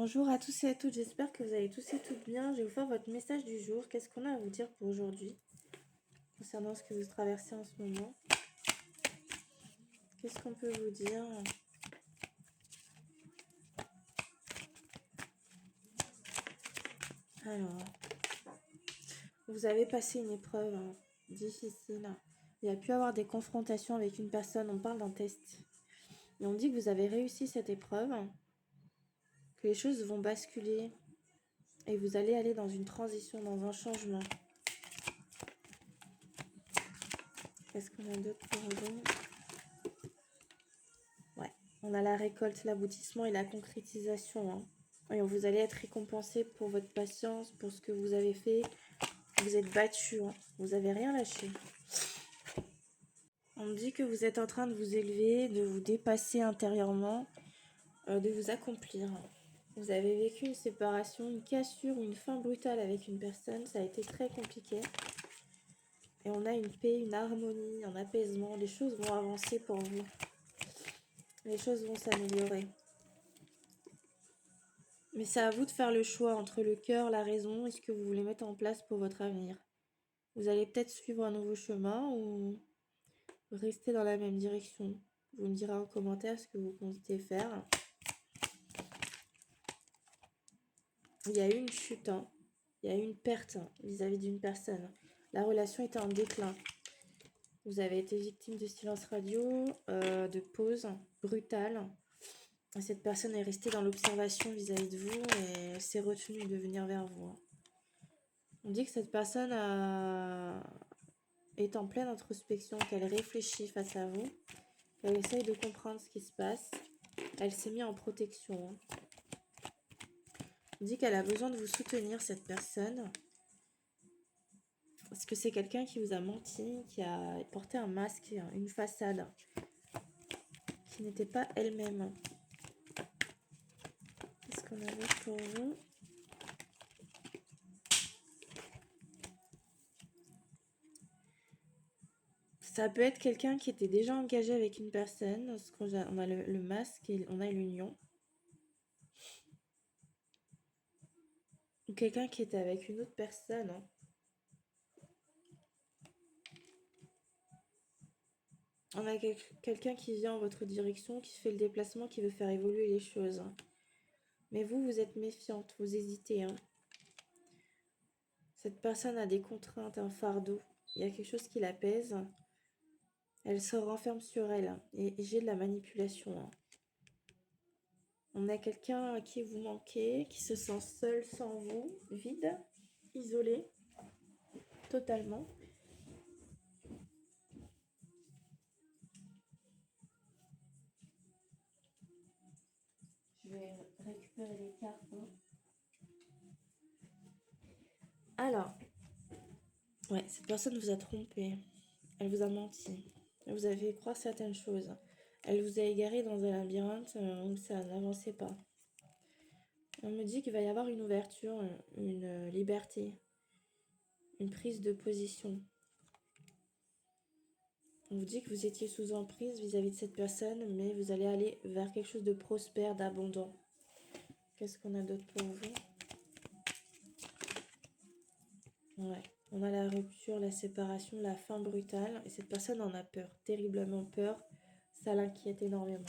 Bonjour à tous et à toutes, j'espère que vous allez tous et toutes bien. Je vais vous faire votre message du jour. Qu'est-ce qu'on a à vous dire pour aujourd'hui concernant ce que vous traversez en ce moment? Qu'est-ce qu'on peut vous dire? Alors, vous avez passé une épreuve difficile. Il y a pu avoir des confrontations avec une personne, on parle d'un test. Et on dit que vous avez réussi cette épreuve, que les choses vont basculer et vous allez aller dans une transition, dans un changement. Qu'est-ce qu'on a d'autre pour vous? Ouais, on a la récolte, l'aboutissement et la concrétisation. Et vous allez être récompensé pour votre patience, pour ce que vous avez fait. Vous êtes battu, vous n'avez rien lâché. On me dit que vous êtes en train de vous élever, de vous dépasser intérieurement, de vous accomplir. Vous avez vécu une séparation, une cassure ou une fin brutale avec une personne. Ça a été très compliqué. Et on a une paix, une harmonie, un apaisement. Les choses vont avancer pour vous. Les choses vont s'améliorer. Mais c'est à vous de faire le choix entre le cœur, la raison et ce que vous voulez mettre en place pour votre avenir. Vous allez peut-être suivre un nouveau chemin ou rester dans la même direction. Vous me direz en commentaire ce que vous comptez faire. Il y a eu une chute, il y a eu une perte vis-à-vis d'une personne. La relation était en déclin. Vous avez été victime de silence radio, de pause brutale. Cette personne est restée dans l'observation vis-à-vis de vous et s'est retenue de venir vers vous. On dit que cette personne est en pleine introspection, qu'elle réfléchit face à vous, qu'elle essaye de comprendre ce qui se passe. Elle s'est mise en protection. On dit qu'elle a besoin de vous soutenir, cette personne. Parce que c'est quelqu'un qui vous a menti, qui a porté un masque, une façade, qui n'était pas elle-même. Qu'est-ce qu'on avait pour vous? Ça peut être quelqu'un qui était déjà engagé avec une personne. Parce qu'on a le masque et on a l'union. Ou quelqu'un qui était avec une autre personne. On a quelqu'un qui vient en votre direction, qui fait le déplacement, qui veut faire évoluer les choses. Mais vous, vous êtes méfiante, vous hésitez. Cette personne a des contraintes, un fardeau. Il y a quelque chose qui la pèse. Elle se renferme sur elle. Et j'ai de la manipulation. On a quelqu'un à qui vous manquez, qui se sent seul sans vous, vide, isolé, totalement. Je vais récupérer les cartes. Alors, ouais, cette personne vous a trompé. Elle vous a menti. Elle vous a fait croire certaines choses. Elle vous a égaré dans un labyrinthe où ça n'avançait pas. On me dit qu'il va y avoir une ouverture, une liberté, une prise de position. On vous dit que vous étiez sous emprise vis-à-vis de cette personne, mais vous allez aller vers quelque chose de prospère, d'abondant. Qu'est-ce qu'on a d'autre pour vous? Ouais, on a la rupture, la séparation, la fin brutale. Et cette personne en a peur, terriblement peur. Ça l'inquiète énormément.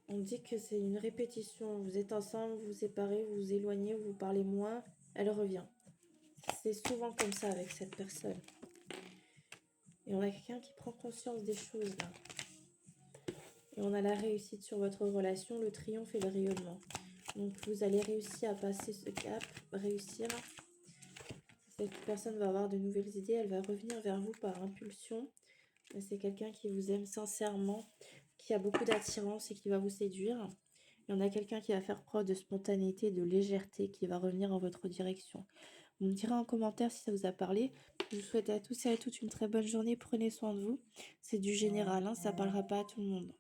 On dit que c'est une répétition. Vous êtes ensemble, vous vous séparez, vous vous éloignez, vous parlez moins. Elle revient. C'est souvent comme ça avec cette personne. Et on a quelqu'un qui prend conscience des choses là. Et on a la réussite sur votre relation, le triomphe et le rayonnement. Donc vous allez réussir à passer ce cap, réussir. Cette personne va avoir de nouvelles idées, elle va revenir vers vous par impulsion. C'est quelqu'un qui vous aime sincèrement, qui a beaucoup d'attirance et qui va vous séduire. Et on a quelqu'un qui va faire preuve de spontanéité, de légèreté, qui va revenir en votre direction. Vous me direz en commentaire si ça vous a parlé. Je vous souhaite à tous et à toutes une très bonne journée. Prenez soin de vous. C'est du général, ça ne parlera pas à tout le monde.